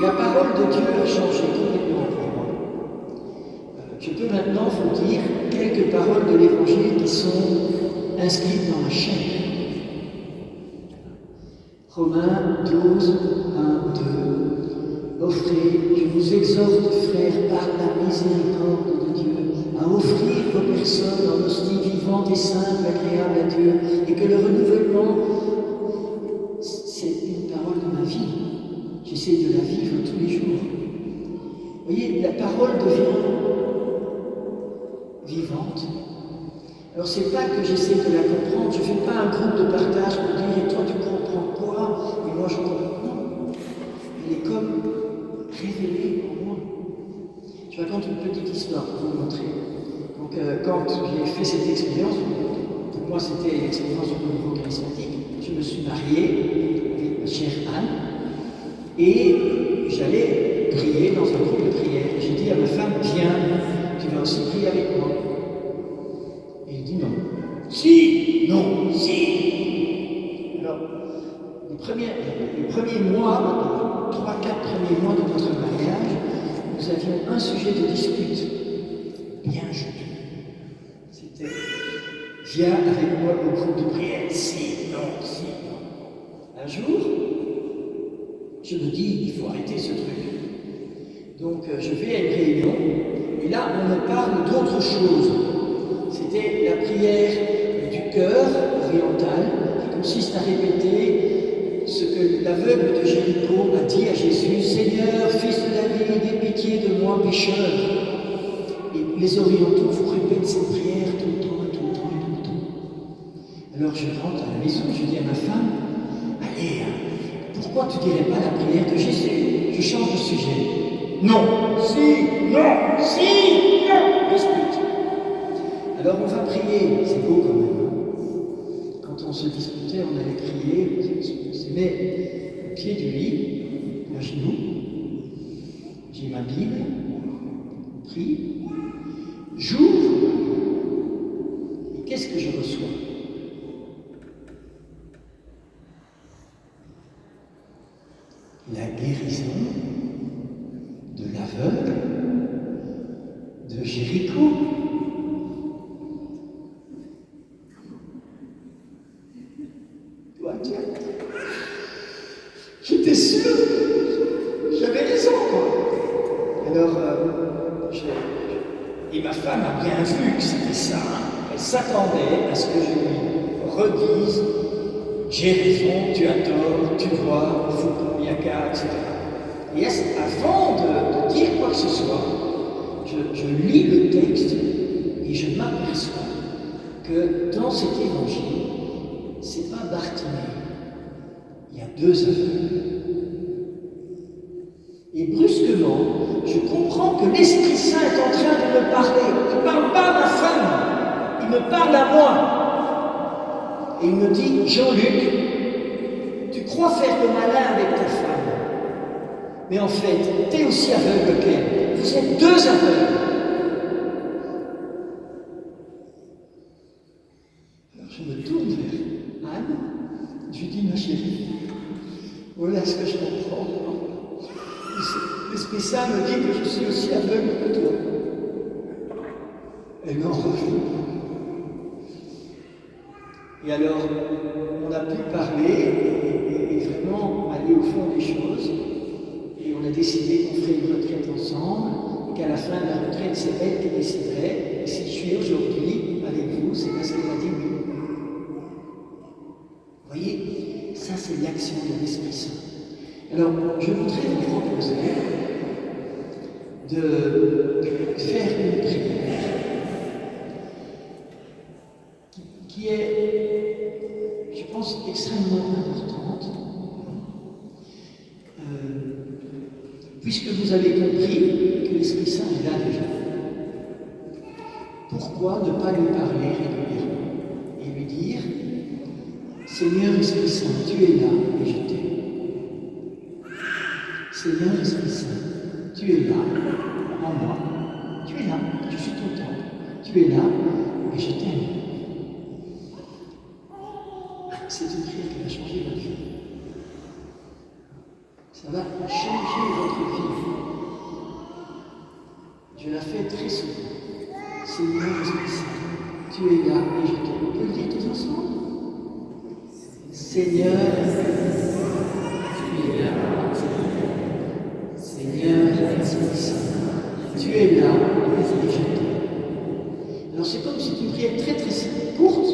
la parole de Dieu a changé complètement pour moi. Je peux maintenant vous dire quelques paroles de l'Évangile qui sont inscrites dans la chair. Romains 12, 1, 2. offrez, je vous exhorte, frères, par la miséricorde de Dieu, à offrir vos personnes en hostie vivante et sainte, agréable à Dieu, et que le renouvellement, c'est une parole de ma vie. J'essaie de la vivre tous les jours. Vous voyez, la parole devient vivante. Alors, c'est pas que j'essaie de la comprendre, je ne fais pas un groupe de partage pour dire et toi tu comprends quoi et moi je comprends. Non. Elle est comme révélée en moi. Je raconte une petite histoire pour vous montrer. Donc, quand j'ai fait cette expérience, pour moi c'était l'expérience du renouveau charismatique, je me suis marié avec ma chère Anne et j'allais prier dans un groupe de prière. J'ai dit à ma femme, viens, tu vas aussi prier avec moi. Et il dit non. Si, non, si. Alors, les premiers mois, 3-4 premiers mois de notre mariage, nous avions un sujet de dispute. Bien joué. C'était viens avec moi au groupe de prière. Si, non, si, non. Un jour, je me dis, il faut arrêter ce truc. Donc, je vais à une réunion, et là, on me parle d'autre chose. C'était la prière du cœur oriental, qui consiste à répéter ce que l'aveugle de Jéricho a dit à Jésus, Seigneur, fils de David, aie pitié de moi, pécheur. Et les orientaux vous répètent cette prière tout le temps, tout le temps, tout le temps. Alors je rentre à la maison, je dis à ma femme, allez, pourquoi tu ne dirais pas la prière de Jésus? Je change de sujet. Non, si, non, si, non, dispute. Alors on va prier, c'est beau quand même. Hein. Quand on se disputait, on allait prier, on se met au pied du lit, à genoux, j'ai ma Bible, on prie, j'ouvre, et qu'est-ce que je reçois? La guérison de l'aveugle de Jéricho. J'étais sûr, j'avais raison, quoi. Alors, et ma femme a bien vu que c'était ça. Elle s'attendait à ce que je lui redise j'ai raison, tu as tort, tu vois, il faut qu'on y a qu'à, etc. Et avant de dire quoi que ce soit, je lis le texte et je m'aperçois que dans cet évangile, c'est pas Bartimée. Il y a 2 aveugles. Et brusquement, je comprends que l'Esprit Saint est en train de me parler. Il ne parle pas à ma femme, il me parle à moi. Et il me dit, Jean-Luc, tu crois faire le malin avec ta femme. Mais en fait, tu es aussi aveugle qu'elle. Vous êtes 2 aveugles. Alors je me tourne vers Anne, je lui dis, ma chérie, voilà ce que je comprends. L'Esprit Saint me dit que je suis aussi aveugle que toi. Elle m'en revient. Et alors, on a pu parler et vraiment aller au fond des choses. Et on a décidé qu'on ferait une retraite ensemble, et qu'à la fin de la retraite, c'est elle qui déciderait. Et si je suis aujourd'hui avec vous, c'est parce qu'elle a dit oui. Vous voyez, ça c'est l'action de l'Esprit Saint. Alors, je voudrais vous proposer de faire une prière qui est, je pense, extrêmement importante. Puisque vous avez compris que l'Esprit Saint est là déjà, pourquoi ne pas lui parler régulièrement et lui dire Seigneur Esprit Saint, tu es là et je t'aime. Seigneur Esprit Saint, tu es là en moi, tu es là, je suis ton temple, tu es là et je t'aime. C'est une prière qui va changer votre vie. Ça va changer votre vie. Je la fais très souvent. Seigneur Esprit Saint, tu es là et je t'aime. On peut le dire tous ensemble. Seigneur, tu es là. je t'aime. Alors c'est comme si c'est une prière très très courte.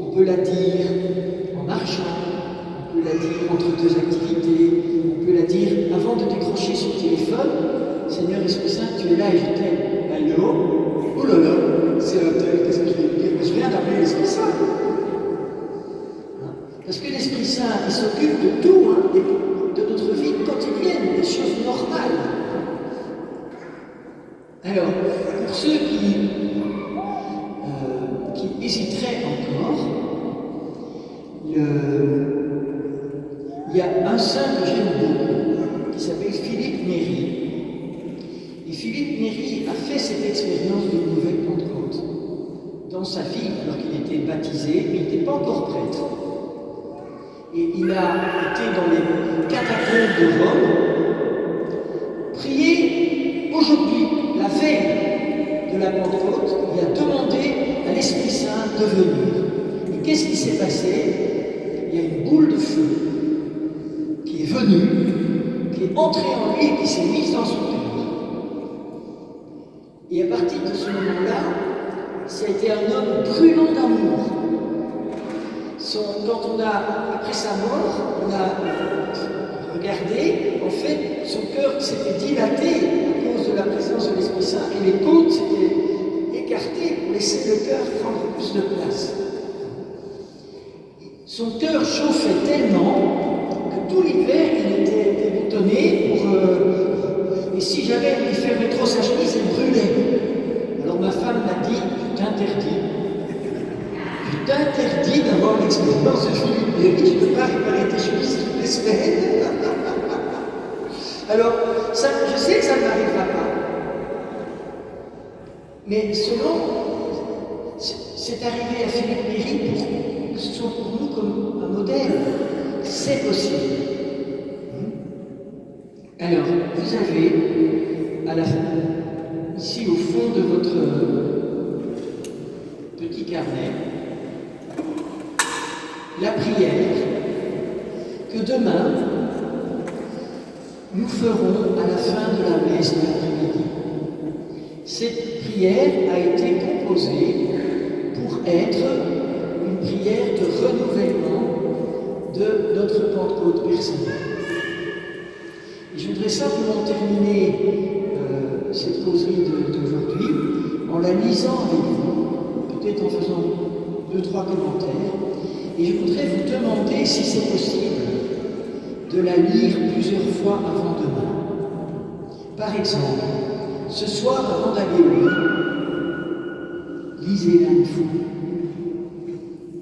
On peut la dire en marchant, on peut la dire entre deux activités, on peut la dire avant de décrocher son téléphone. Seigneur Esprit Saint, tu es là et je t'aime. Allô? Oh là là, c'est un tel, qu'est-ce que je vais dire? Je viens d'appeler l'Esprit Saint. Parce que l'Esprit Saint, il s'occupe de tout, de notre vie quotidienne, des choses normales. Alors, pour ceux qui hésiteraient encore, il y a un saint que j'aime beaucoup, qui s'appelle Philippe Néri. Et Philippe Néri a fait cette expérience d'une nouvelle Pentecôte dans sa vie, alors qu'il était baptisé, mais il n'était pas encore prêtre. Et il a été dans les catacombes de Rome, prié aujourd'hui, la veille de la Pentecôte, il a demandé à l'Esprit Saint de venir. Et qu'est-ce qui s'est passé? Il y a une boule de feu qui est venue, qui est entrée en lui et qui s'est mise dans son cœur. Et à partir de ce moment-là, ça a été un homme brûlant d'amour. Quand après sa mort, on a regardé, en fait, son cœur s'était dilaté à cause de la présence de l'Esprit Saint et les côtes s'étaient écartées pour laisser le cœur prendre plus de place. Son cœur chauffait tellement que tout l'hiver, il était déboutonné et si jamais il fermait trop sa chemise, il brûlait. Alors ma femme m'a dit, je t'interdis d'avoir l'expérience de Philippe Néri, tu ne peux pas réparer tes chemises toutes les semaines. Alors, ça, je sais que ça ne m'arrivera pas. Mais selon, c'est arrivé à Philippe Néri pour que ce soit pour nous comme un modèle. C'est possible. Alors, vous avez, ici au fond de votre petit carnet, la prière que demain nous ferons à la fin de la messe de l'après-midi. Cette prière a été composée pour être une prière de renouvellement de notre Pentecôte personnelle. Et je voudrais simplement terminer cette causerie d'aujourd'hui en la lisant avec vous, peut-être en faisant 2-3 commentaires. Et je voudrais vous demander si c'est possible de la lire plusieurs fois avant demain. Par exemple, ce soir avant d'aller au lit, lisez-la une fois.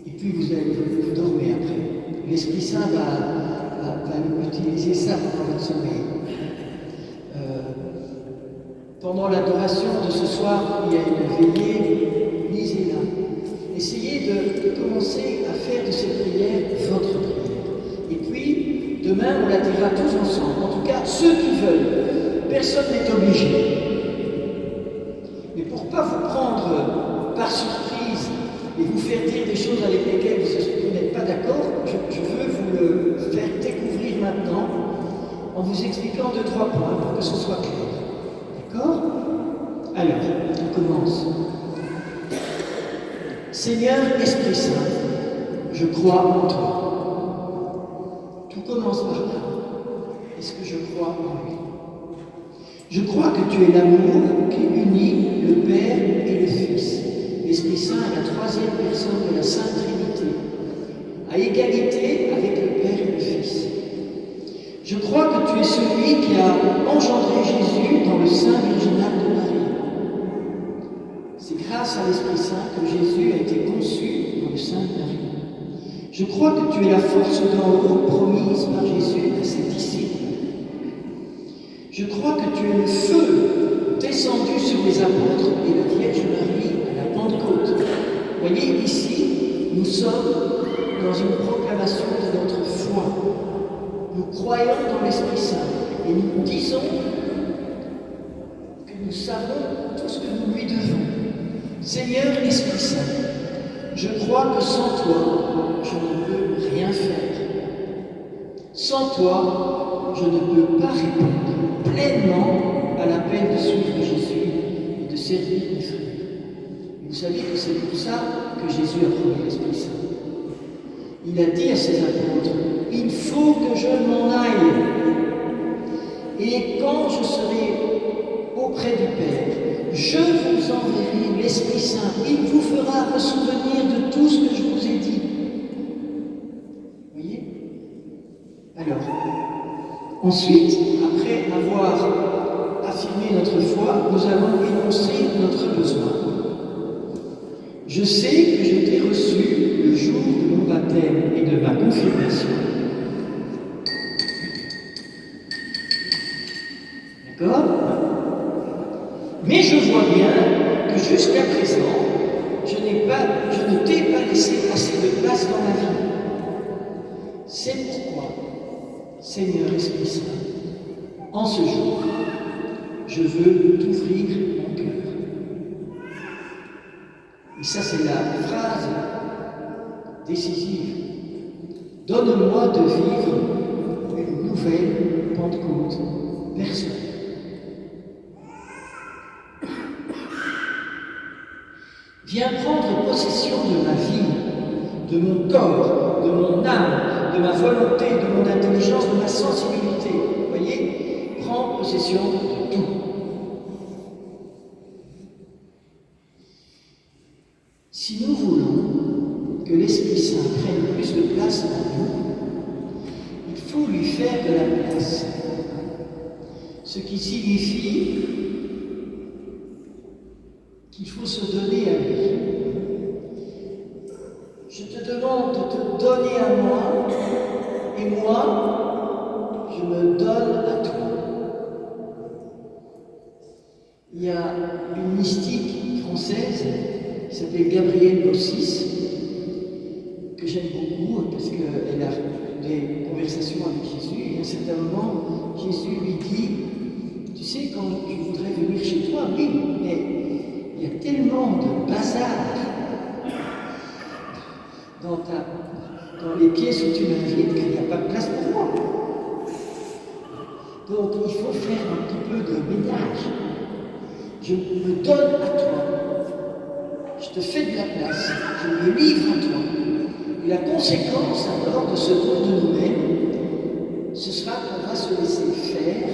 Et puis vous dormez après. L'Esprit Saint va utiliser ça pendant votre sommeil. Pendant l'adoration de ce soir, il y a une veillée, lisez-la. Essayez de commencer à faire de cette prière votre prière. Et puis, demain, on la dira tous ensemble. En tout cas, ceux qui veulent. Personne n'est obligé. Mais pour ne pas vous prendre par surprise et vous faire dire des choses avec lesquelles vous n'êtes pas d'accord, je veux vous le faire découvrir maintenant en vous expliquant 2-3 points pour que ce soit clair. D'accord? Alors, on commence. Seigneur Esprit Saint, je crois en toi. Tout commence par là. Est-ce que je crois en lui? Je crois que tu es l'amour qui unit le Père et le Fils. L'Esprit Saint est la troisième personne de la Sainte Trinité, à égalité avec le Père et le Fils. Je crois que tu es celui qui a engendré Jésus dans le sein virginal de Marie. C'est grâce à l'Esprit Saint que Jésus a été conçu dans le sein de Marie. Je crois que tu es la force d'en haut promise par Jésus à ses disciples. Je crois que tu es le feu descendu sur les apôtres et la Vierge Marie à la Pentecôte. Voyez, ici, nous sommes dans une proclamation de notre foi. Nous croyons dans l'Esprit Saint et nous disons que nous savons tout ce que nous lui devons. Seigneur Esprit Saint, je crois que sans toi, je ne peux rien faire. Sans toi, je ne peux pas répondre pleinement à l'appel de suivre Jésus et de servir mes frères. Et vous savez que c'est pour ça que Jésus a promis l'Esprit Saint. Il a dit à ses apôtres, il faut que je m'en aille. Et quand je serai auprès du Père, je vous enverrai l'Esprit Saint. Il vous fera vous souvenir de tout ce que je vous ai dit. Vous voyez? Alors, ensuite, après avoir affirmé notre foi, nous allons énoncer notre besoin. Je sais que je t'ai reçu le jour de mon baptême et de ma confirmation. D'accord? Mais je vois bien que jusqu'à présent, je ne t'ai pas laissé assez de place dans ma vie. C'est pourquoi, Seigneur Esprit Saint, en ce jour, je veux t'ouvrir mon cœur. Et ça, c'est la phrase décisive. Donne-moi de vivre une nouvelle Pentecôte personnelle. Viens prendre possession de ma vie, de mon corps, de mon âme, de ma volonté, de mon intelligence, de ma sensibilité. Vous voyez? Prends possession de tout. Si nous voulons que l'Esprit Saint prenne plus de place en nous, il faut lui faire de la place. Ce qui signifie qu'il faut se donner à lui. Je te demande de te donner à moi, et moi, je me donne à toi. Il y a une mystique française qui s'appelle Gabrielle Bossis, que j'aime beaucoup parce qu'elle a des conversations avec Jésus, et à un certain moment, Jésus lui dit, tu sais, quand tu voudrais venir chez toi, oui, mais il y a tellement de bazar dans les pièces où tu m'invites qu'il n'y a pas de place pour moi. Donc il faut faire un petit peu de ménage. Je me donne à toi. Je te fais de la place. Je me livre à toi. Et la conséquence alors de ce don de nous-mêmes, ce sera qu'on va se laisser faire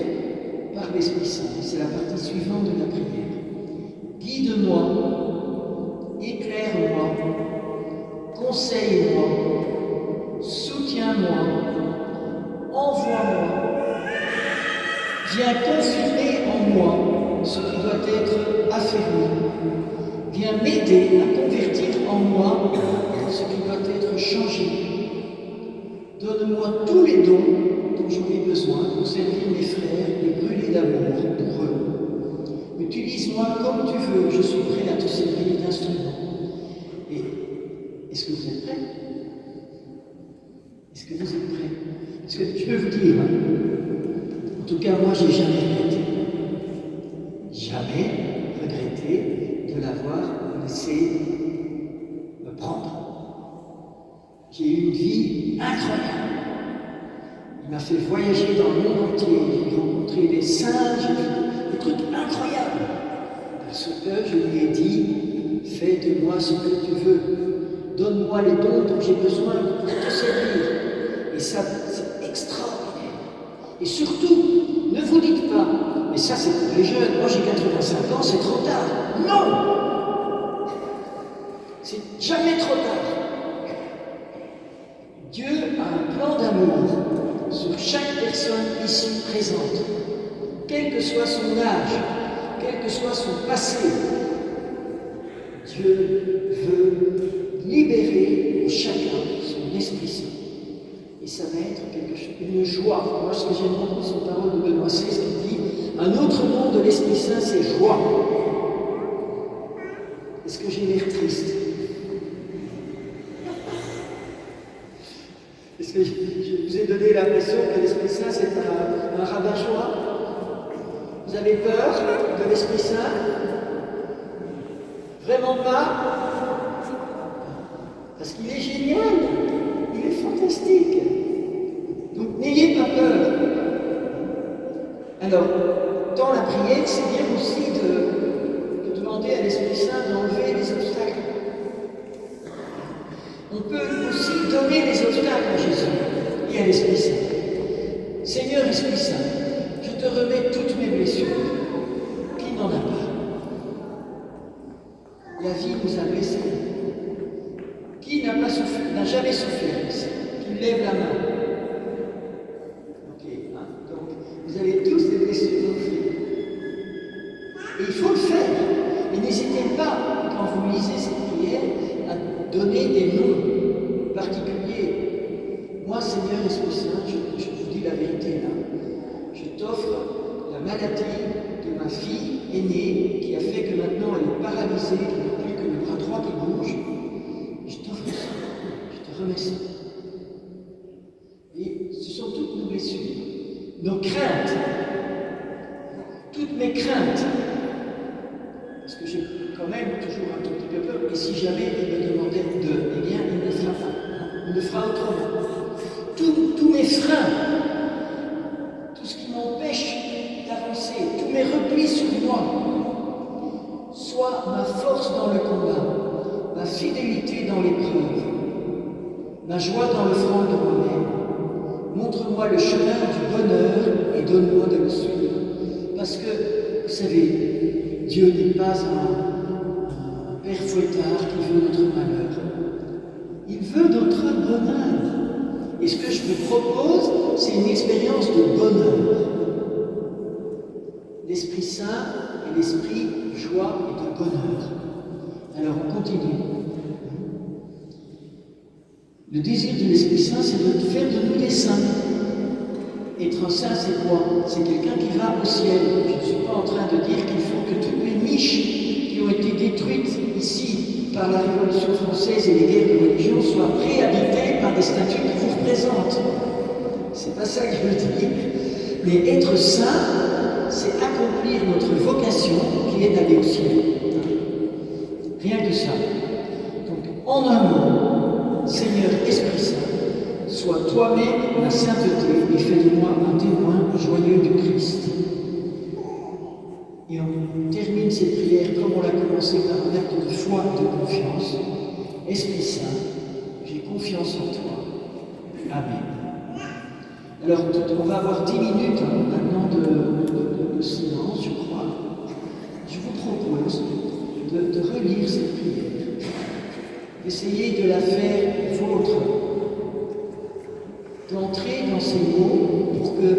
par l'Esprit Saint. C'est la partie suivante de la prière. Guide-moi, éclaire-moi, conseille-moi, soutiens-moi, envoie-moi. Viens confirmer en moi ce qui doit être affermi. Viens m'aider à convertir en moi ce qui doit être changé. Donne-moi tous les dons dont j'aurai besoin pour servir mes frères et brûler d'amour pour eux. Utilise-moi comme tu veux, je suis prêt à te servir d'instrument. Et est-ce que vous êtes prêts? Est-ce que vous êtes prêts? Parce que je peux vous dire, en tout cas moi j'ai jamais regretté de l'avoir laissé me prendre. J'ai eu une vie incroyable. Il m'a fait voyager dans le monde entier, j'ai rencontré des saints, j'ai vu des trucs incroyables. Parce que je lui ai dit, fais de moi ce que tu veux, donne-moi les dons dont j'ai besoin pour te servir. Et ça, c'est extraordinaire. Et surtout, ne vous dites pas, mais ça c'est pour les jeunes, moi j'ai 85 ans, c'est trop tard. Non! C'est jamais trop tard. Dieu a un plan d'amour sur chaque personne ici présente, quel que soit son âge, quel que soit son passé. Dieu veut libérer chacun son Esprit Saint. Et ça va être quelque chose, une joie. Moi, ce que j'aime beaucoup, c'est une parole de Benoît XVI qui dit un autre nom de l'Esprit Saint, c'est joie. Est-ce que j'ai l'air triste? Est-ce que je vous ai donné l'impression que l'Esprit Saint, c'est un rabat-joie? Vous avez peur de l'Esprit Saint? Vraiment pas? Parce qu'il est génial, il est fantastique. Donc n'ayez pas peur. Alors, dans la prière, c'est bien aussi de demander demander à l'Esprit Saint d'enlever les obstacles. On peut aussi donner les obstacles à Jésus et à l'Esprit Saint. Seigneur Esprit Saint, je te remets toutes mes blessures. Qui n'en a pas? La vie nous a blessés. Qui n'a jamais souffert ici? Qui lève la main? Ok, hein? Donc vous avez tous des blessures dans le fil. Et il faut le faire. Et n'hésitez pas, quand vous lisez cette prière, à donner des noms particuliers. Moi, Seigneur Esprit Saint, je vous dis la vérité là. Je t'offre la maladie de ma fille aînée qui a fait que maintenant elle est paralysée, elle n'a plus que le bras droit qui bouge. Je t'offre ça. Je te remets ça. Et ce sont toutes nos blessures, nos craintes, toutes mes craintes. Parce que j'ai quand même toujours un tout petit peu peur. Et si jamais il me demandait eh bien, il ne fera pas. Il le fera autrement. Tous mes freins, tout ce qui m'empêche d'avancer, tous mes replis sur moi, soit ma force dans le combat, ma fidélité dans l'épreuve, ma joie dans le franc de moi-même. Montre-moi le chemin du bonheur et donne-moi de le suivre. Parce que, vous savez, Dieu n'est pas un père fouettard qui veut notre malheur. Il veut notre bonheur. Et ce que je me propose, c'est une expérience de bonheur. L'Esprit Saint et l'Esprit de joie et de bonheur. Alors on continue. Le désir de l'Esprit Saint, c'est de faire de nous des saints. Être un saint, c'est quoi? C'est quelqu'un qui va au ciel. Je ne suis pas en train de dire qu'il faut que toutes les niches qui ont été détruites ici par la Révolution française et les guerres de religion soient réhabitées par des statues qui vous représentent. C'est pas ça que je veux dire. Mais être saint, c'est accomplir notre vocation qui est d'aller au ciel. Rien que ça. Donc, en un mot, Seigneur Esprit Saint, sois toi-même la sainteté et fais de moi un témoin joyeux du Christ. Et on termine cette prière comme on l'a commencé par un acte de foi et de confiance. Esprit Saint, j'ai confiance en toi. Amen. Alors, on va avoir 10 minutes maintenant de silence, je crois. Je vous propose de relire cette prière, d'essayer de la faire vôtre, d'entrer dans ces mots pour que